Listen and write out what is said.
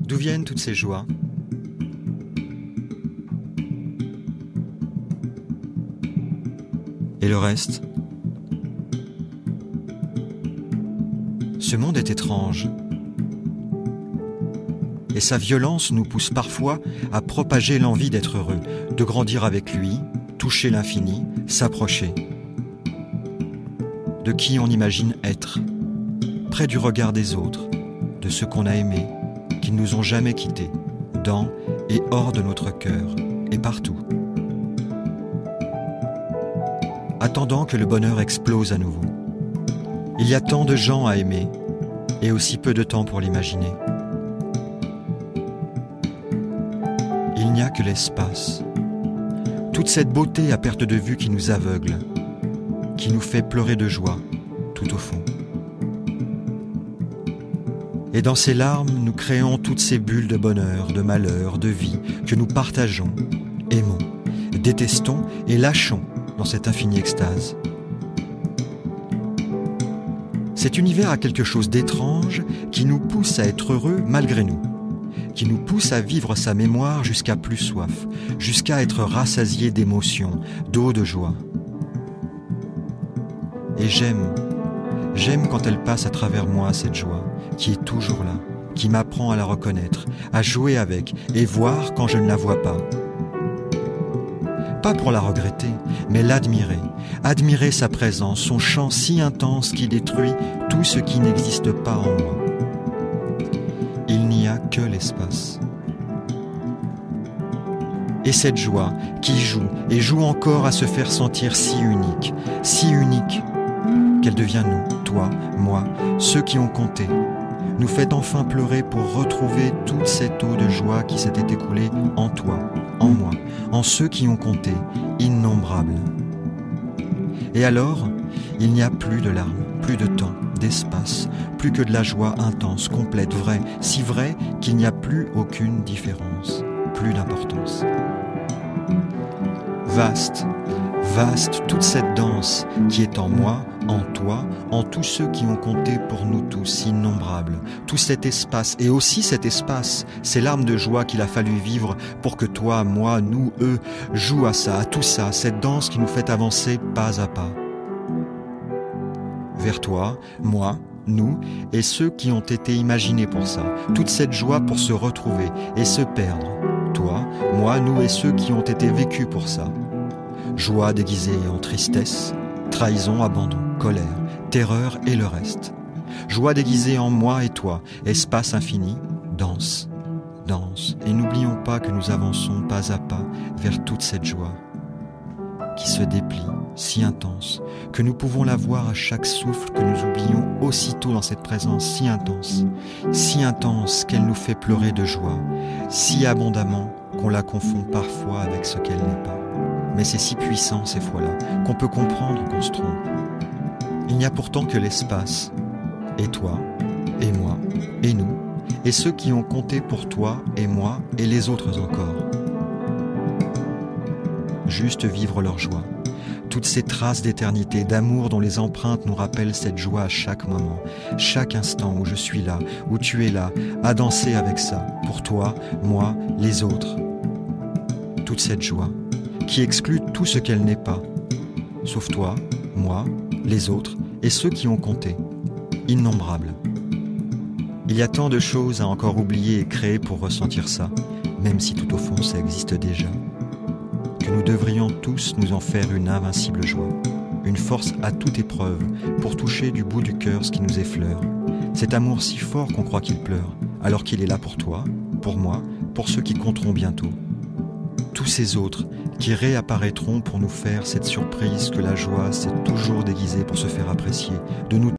D'où viennent toutes ces joies? Et le reste? Ce monde est étrange. Et sa violence nous pousse parfois à propager l'envie d'être heureux, de grandir avec lui, toucher l'infini, s'approcher. De qui on imagine être, près du regard des autres, de ceux qu'on a aimés, qui ne nous ont jamais quittés, dans et hors de notre cœur, et partout. Attendant que le bonheur explose à nouveau. Il y a tant de gens à aimer, et aussi peu de temps pour l'imaginer. Il n'y a que l'espace. Toute cette beauté à perte de vue qui nous aveugle, qui nous fait pleurer de joie, tout au fond. Et dans ces larmes, nous créons toutes ces bulles de bonheur, de malheur, de vie, que nous partageons, aimons, détestons et lâchons dans cette infinie extase. Cet univers a quelque chose d'étrange qui nous pousse à être heureux malgré nous, qui nous pousse à vivre sa mémoire jusqu'à plus soif, jusqu'à être rassasié d'émotions, d'eau de joie. Et j'aime quand elle passe à travers moi cette joie, qui est toujours là, qui m'apprend à la reconnaître, à jouer avec et voir quand je ne la vois pas. Pas pour la regretter, mais l'admirer, admirer sa présence, son chant si intense qui détruit tout ce qui n'existe pas en moi. Il n'y a que l'espace. Et cette joie qui joue et joue encore à se faire sentir si unique qu'elle devient nous, toi, moi, ceux qui ont compté, nous fait enfin pleurer pour retrouver toute cette eau de joie qui s'était écoulée en toi, en moi, en ceux qui ont compté, innombrables. Et alors, il n'y a plus de larmes, plus de temps, d'espace, plus que de la joie intense, complète, vraie, si vraie qu'il n'y a plus aucune différence, plus d'importance. Vaste, vaste toute cette danse qui est en moi, en toi, en tous ceux qui ont compté pour nous tous, innombrables. Tout cet espace, et aussi cet espace, ces larmes de joie qu'il a fallu vivre pour que toi, moi, nous, eux, jouent à ça, à tout ça, cette danse qui nous fait avancer pas à pas. Vers toi, moi, nous, et ceux qui ont été imaginés pour ça, toute cette joie pour se retrouver et se perdre. Toi, moi, nous et ceux qui ont été vécus pour ça. Joie déguisée en tristesse, trahison, abandon, colère, terreur et le reste. Joie déguisée en moi et toi, espace infini, danse, danse. Et n'oublions pas que nous avançons pas à pas vers toute cette joie qui se déplie, si intense, que nous pouvons la voir à chaque souffle, que nous oublions aussitôt dans cette présence si intense qu'elle nous fait pleurer de joie, si abondamment qu'on la confond parfois avec ce qu'elle n'est pas. Mais c'est si puissant ces fois-là, qu'on peut comprendre qu'on se trompe. Il n'y a pourtant que l'espace, et toi, et moi, et nous, et ceux qui ont compté pour toi, et moi, et les autres encore. Juste vivre leur joie, toutes ces traces d'éternité, d'amour dont les empreintes nous rappellent cette joie à chaque moment, chaque instant où je suis là, où tu es là, à danser avec ça, pour toi, moi, les autres. Toute cette joie qui exclut tout ce qu'elle n'est pas, sauf toi, moi, les autres et ceux qui ont compté, innombrables. Il y a tant de choses à encore oublier et créer pour ressentir ça, même si tout au fond ça existe déjà, que nous devrions tous nous en faire une invincible joie, une force à toute épreuve pour toucher du bout du cœur ce qui nous effleure, cet amour si fort qu'on croit qu'il pleure, alors qu'il est là pour toi, pour moi, pour ceux qui compteront bientôt. Tous ces autres qui réapparaîtront pour nous faire cette surprise que la joie s'est toujours déguisée pour se faire apprécier, de nous